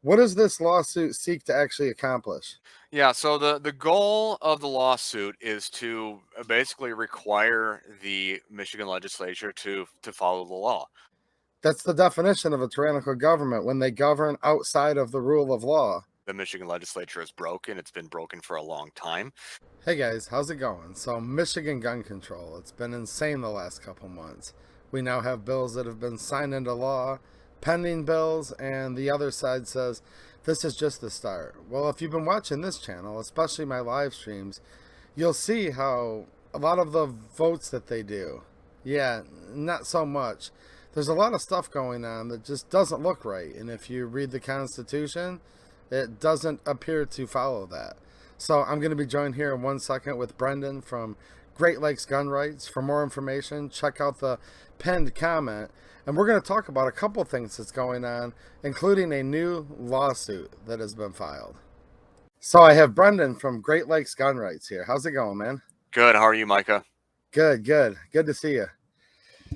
What does this lawsuit seek to actually accomplish? Yeah, so the goal of the lawsuit is to basically require the Michigan legislature to follow the law. That's the definition of a tyrannical government, when they govern outside of the rule of law. The Michigan legislature is broken. It's been broken for a long time. Hey guys, how's it going? So, Michigan gun control, it's been insane the last couple months. We now have bills that have been signed into law, pending bills, and the other side says this is just the start. Well, if you've been watching this channel, especially my live streams, you'll see how a lot of the votes that they do, yeah, not so much. There's a lot of stuff going on that just doesn't look right. And if you read the Constitution, it doesn't appear to follow that. So I'm going to be joined here in 1 second with Brendan from Great Lakes Gun Rights. For more information, check out the pinned comment. And we're going to talk about a couple things that's going on, including a new lawsuit that has been filed. So I have Brendan from Great Lakes Gun Rights here. How's it going, man? Good. How are you, Micah? Good, good. Good to see you.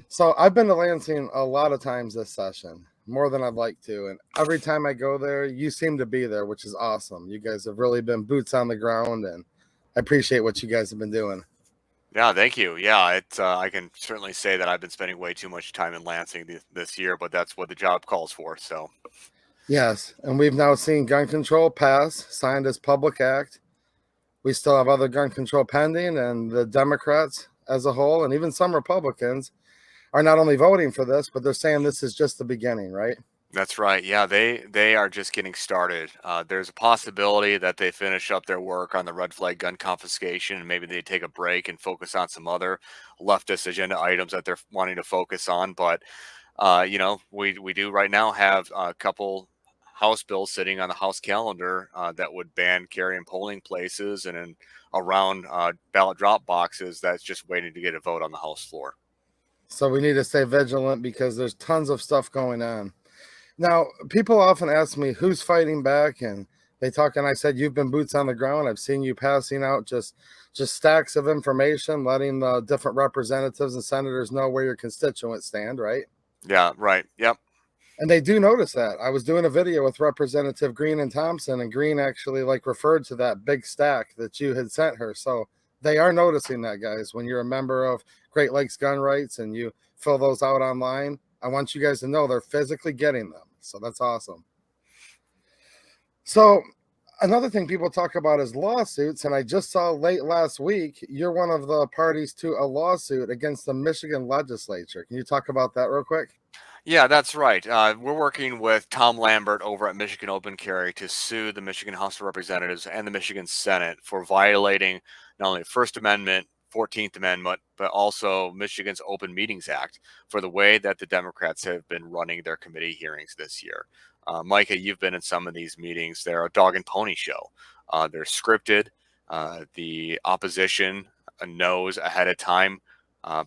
So I've been to Lansing a lot of times this session, more than I'd like to. And every time I go there, you seem to be there, which is awesome. You guys have really been boots on the ground, and I appreciate what you guys have been doing. Yeah, thank you. Yeah, I can certainly say that I've been spending way too much time in Lansing this year, but that's what the job calls for. So, Yes, and we've now seen gun control pass, signed as public act. We still have other gun control pending, and the Democrats as a whole, and even some Republicans, are not only voting for this, but they're saying this is just the beginning, right? that's right. Yeah, they are just getting started. There's a possibility that they finish up their work on the red flag gun confiscation, and maybe they take a break and focus on some other leftist agenda items that they're wanting to focus on. But we do right now have a couple House bills sitting on the House calendar that would ban carry in polling places and in around ballot drop boxes. That's just waiting to get a vote on the House floor. So we need to stay vigilant because there's tons of stuff going on. Now, people often ask me who's fighting back, and they talk, and I said, you've been boots on the ground. I've seen you passing out just stacks of information, letting the different representatives and senators know where your constituents stand, right? Yeah, right. Yep. And they do notice that. I was doing a video with Representative Green and Thompson, and Green actually referred to that big stack that you had sent her. So they are noticing that, guys. When you're a member of Great Lakes Gun Rights and you fill those out online, I want you guys to know they're physically getting them. So that's awesome. So another thing people talk about is lawsuits. And I just saw late last week, you're one of the parties to a lawsuit against the Michigan legislature. Can you talk about that real quick? Yeah, that's right. We're working with Tom Lambert over at Michigan Open Carry to sue the Michigan House of Representatives and the Michigan Senate for violating not only the First Amendment, 14th Amendment, but also Michigan's Open Meetings Act for the way that the Democrats have been running their committee hearings this year. Micah, you've been in some of these meetings. They're a dog and pony show. They're scripted. The opposition knows ahead of time.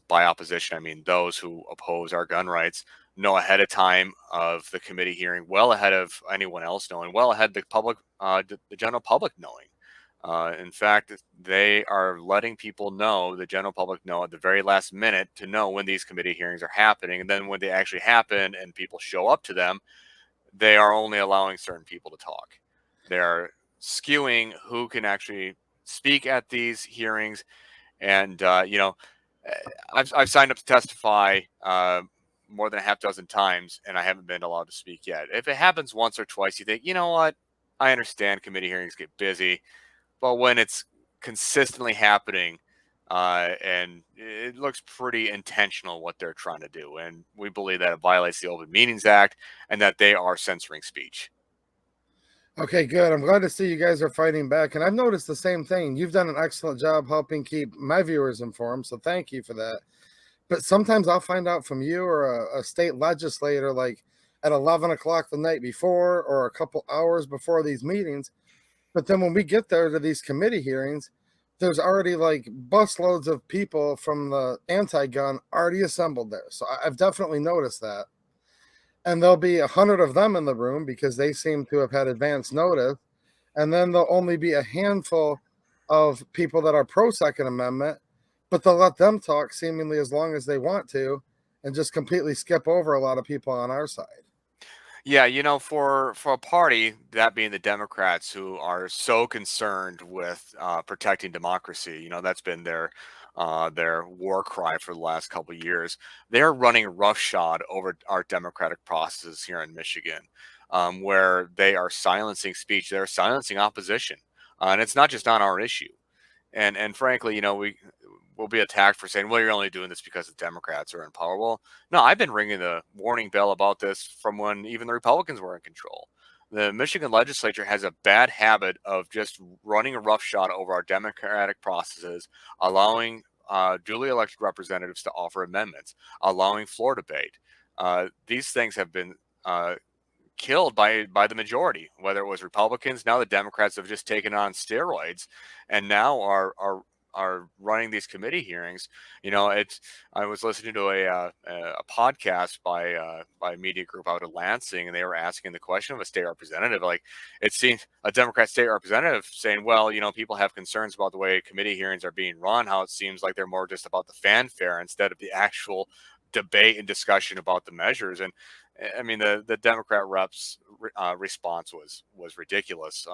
By opposition, I mean those who oppose our gun rights know ahead of time of the committee hearing, well ahead of anyone else knowing, well ahead of the public, the general public knowing. In fact, they are letting people know, the general public know at the very last minute to know when these committee hearings are happening. And then when they actually happen and people show up to them, they are only allowing certain people to talk. They're skewing who can actually speak at these hearings. And, I've signed up to testify more than a half dozen times, and I haven't been allowed to speak yet. If it happens once or twice, you think, you know what? I understand committee hearings get busy, but when it's consistently happening, and it looks pretty intentional what they're trying to do, and we believe that it violates the Open Meetings Act and that they are censoring speech. Okay, good. I'm glad to see you guys are fighting back. And I've noticed the same thing. You've done an excellent job helping keep my viewers informed. So thank you for that. But sometimes I'll find out from you or a state legislator at 11 o'clock the night before or a couple hours before these meetings. But then when we get there to these committee hearings, there's already busloads of people from the anti-gun already assembled there. So I've definitely noticed that. And there'll be 100 of them in the room because they seem to have had advance notice. And then there'll only be a handful of people that are pro Second Amendment, but they'll let them talk seemingly as long as they want to and just completely skip over a lot of people on our side. Yeah, for a party, that being the Democrats, who are so concerned with protecting democracy, that's been their war cry for the last couple of years. They're running roughshod over our democratic processes here in Michigan, where they are silencing speech, they're silencing opposition, and it's not just on our issue. And frankly, we will be attacked for saying, well, you're only doing this because the Democrats are in power. Well, no, I've been ringing the warning bell about this from when even the Republicans were in control. The Michigan legislature has a bad habit of just running a roughshod over our democratic processes, allowing duly elected representatives to offer amendments, allowing floor debate. These things have been killed by the majority, whether it was Republicans. Now the Democrats have just taken on steroids, and now are running these committee hearings. It's I was listening to a podcast by a media group out of Lansing, and they were asking the question of a state representative. Like, it seems a Democrat state representative saying, well, people have concerns about the way committee hearings are being run, how it seems like they're more just about the fanfare instead of the actual debate and discussion about the measures. And I mean, the Democrat reps response was ridiculous.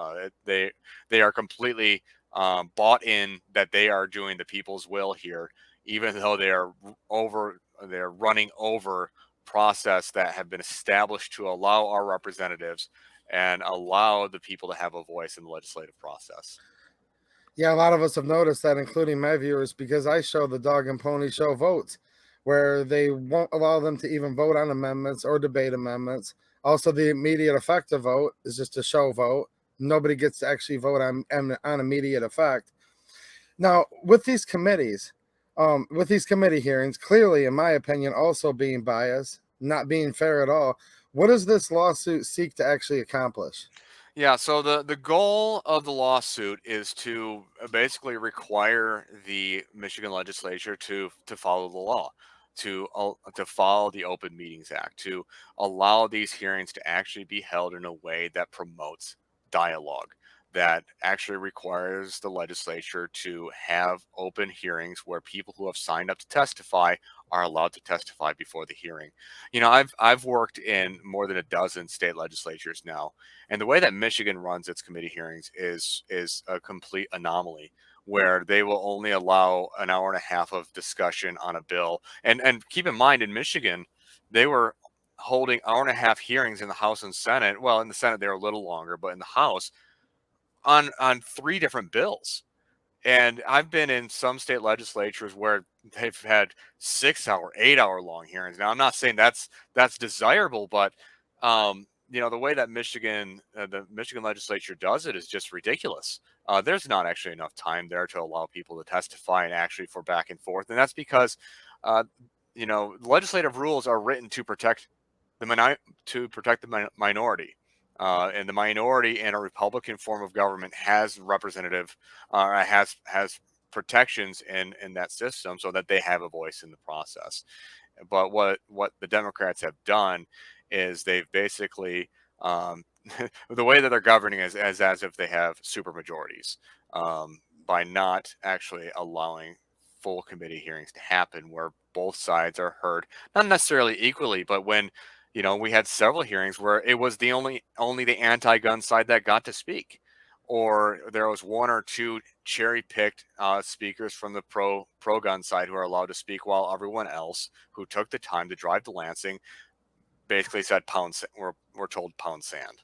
They are completely bought in that they are doing the people's will here, even though they're running over process that have been established to allow our representatives and allow the people to have a voice in the legislative process. Yeah, a lot of us have noticed that, including my viewers, because I show the dog and pony show votes, where they won't allow them to even vote on amendments or debate amendments. Also, the immediate effect of vote is just a show vote. Nobody gets to actually vote on immediate effect. Now, with these committee hearings, clearly, in my opinion, also being biased, not being fair at all, what does this lawsuit seek to actually accomplish? Yeah, so the goal of the lawsuit is to basically require the Michigan legislature to follow the law, to follow the Open Meetings Act, to allow these hearings to actually be held in a way that promotes dialogue, that actually requires the legislature to have open hearings where people who have signed up to testify are allowed to testify before the hearing. I've worked in more than a dozen state legislatures now, and the way that Michigan runs its committee hearings is a complete anomaly, where they will only allow an hour and a half of discussion on a bill. And keep in mind, in Michigan, they were holding hour and a half hearings in the House and Senate. Well, in the Senate they were a little longer, but in the House on three different bills. And I've been in some state legislatures where they've had 6 hour, 8 hour long hearings. Now, I'm not saying that's desirable, but the way that the Michigan legislature does it is just ridiculous. There's not actually enough time there to allow people to testify and actually for back and forth, and that's because, uh, legislative rules are written to protect the minority. And the minority in a Republican form of government has has protections in that system so that they have a voice in the process. But what the Democrats have done is they've basically, the way that they're governing is as if they have super majorities, by not actually allowing full committee hearings to happen where both sides are heard, not necessarily equally, but when we had several hearings where it was the only the anti-gun side that got to speak, or there was one or two cherry-picked speakers from the pro-gun side who are allowed to speak, while everyone else who took the time to drive to Lansing basically said we're told pound sand.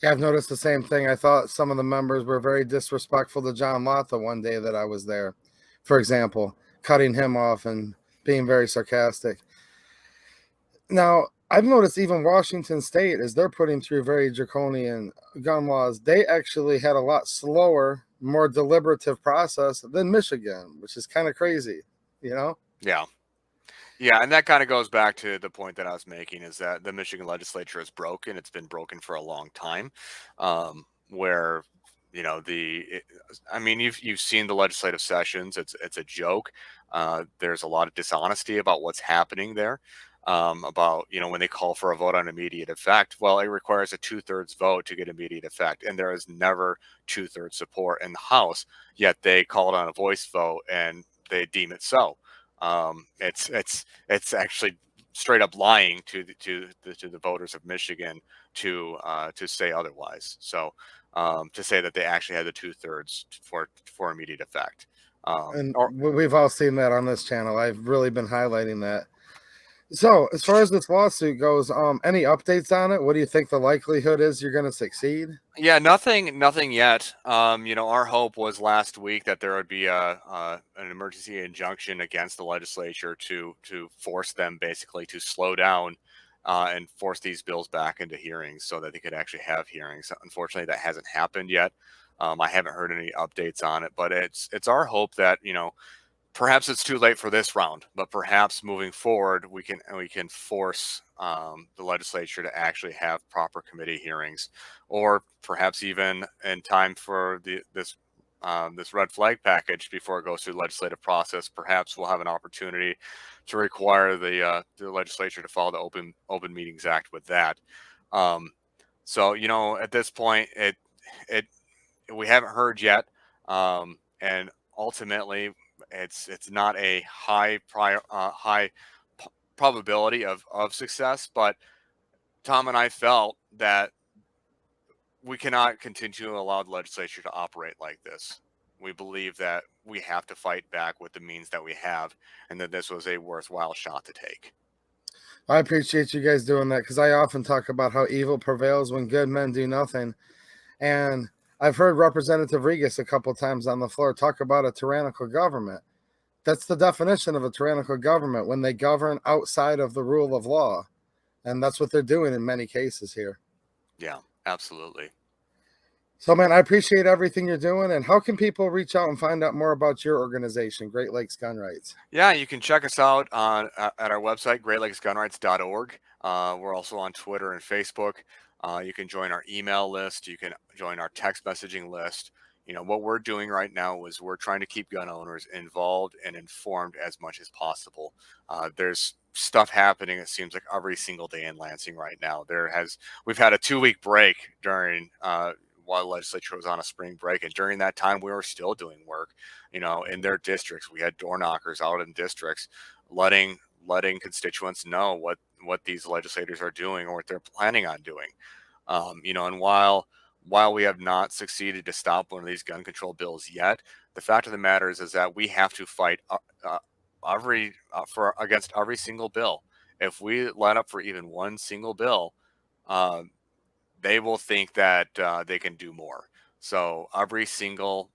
Yeah, I've noticed the same thing. I thought some of the members were very disrespectful to John Lott the one day that I was there, for example, cutting him off and being very sarcastic. Now, I've noticed even Washington State, as they're putting through very draconian gun laws, they actually had a lot slower, more deliberative process than Michigan, which is kind of crazy, you know? Yeah. Yeah, and that kind of goes back to the point that I was making, is that the Michigan legislature is broken. It's been broken for a long time, where I mean, you've seen the legislative sessions. It's a joke. There's a lot of dishonesty about what's happening there. About when they call for a vote on immediate effect, well, it requires a 2/3 vote to get immediate effect, and there is never 2/3 support in the House. Yet they call it on a voice vote, and they deem it so. It's actually straight up lying to the voters of Michigan to say otherwise. So to say that they actually had the 2/3 for immediate effect. And Or we've all seen that on this channel. I've really been highlighting that. So, as far as this lawsuit goes, any updates on it? What do you think the likelihood is you're going to succeed? Yeah, nothing yet. Our hope was last week that there would be an emergency injunction against the legislature to force them basically to slow down and force these bills back into hearings so that they could actually have hearings. Unfortunately, that hasn't happened yet. I haven't heard any updates on it, but it's our hope that perhaps it's too late for this round, but perhaps moving forward, we can force the legislature to actually have proper committee hearings, or perhaps even in time for this red flag package before it goes through the legislative process. Perhaps we'll have an opportunity to require the legislature to follow the Open Meetings Act with that. Um, so at this point, it we haven't heard yet, and ultimately, it's not a high probability of success. But Tom and I felt that we cannot continue to allow the legislature to operate like this. We believe that we have to fight back with the means that we have, and that this was a worthwhile shot to take. I appreciate you guys doing that because I often talk about how evil prevails when good men do nothing. And I've heard Representative Regas a couple times on the floor talk about a tyrannical government. That's the definition of a tyrannical government, when they govern outside of the rule of law. And that's what they're doing in many cases here. Yeah, absolutely. So, man, I appreciate everything you're doing. And how can people reach out and find out more about your organization, Great Lakes Gun Rights? Yeah, you can check us out on at our website, greatlakesgunrights.org. We're also on Twitter and Facebook. You can join our email list. You can join our text messaging list. What we're doing right now is we're trying to keep gun owners involved and informed as much as possible. There's stuff happening, it seems like, every single day in Lansing right now. We've had a 2-week break during while the legislature was on a spring break, and during that time we were still doing work in their districts. We had door knockers out in districts, letting constituents know what these legislators are doing or what they're planning on doing. And while we have not succeeded to stop one of these gun control bills yet, the fact of the matter is that we have to fight against every single bill. If we let up for even one single bill, they will think that they can do more. So every single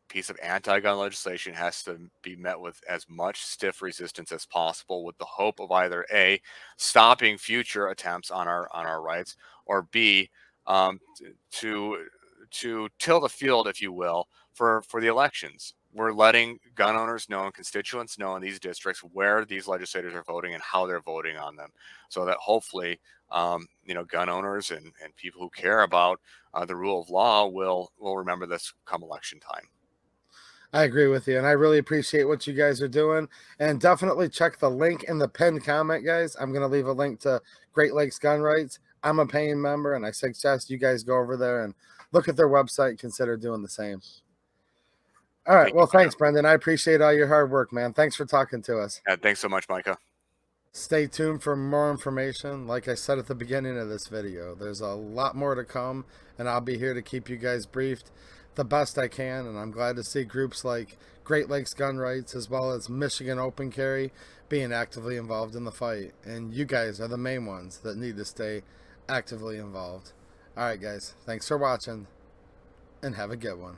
piece of anti-gun legislation has to be met with as much stiff resistance as possible, with the hope of either A, stopping future attempts on our rights, or B, to till the field, if you will, for the elections. We're letting gun owners know and constituents know in these districts where these legislators are voting and how they're voting on them, so that hopefully gun owners and people who care about the rule of law will remember this come election time. I agree with you, and I really appreciate what you guys are doing. And definitely check the link in the pinned comment, guys. I'm going to leave a link to Great Lakes Gun Rights. I'm a paying member, and I suggest you guys go over there and look at their website and consider doing the same. All right. Well, thanks, Brendan. I appreciate all your hard work, man. Thanks for talking to us. Thanks so much, Micah. Stay tuned for more information. Like I said at the beginning of this video, there's a lot more to come, and I'll be here to keep you guys briefed the best I can. And I'm glad to see groups like Great Lakes Gun Rights as well as Michigan Open Carry being actively involved in the fight. And you guys are the main ones that need to stay actively involved. All right, guys. Thanks for watching, and have a good one.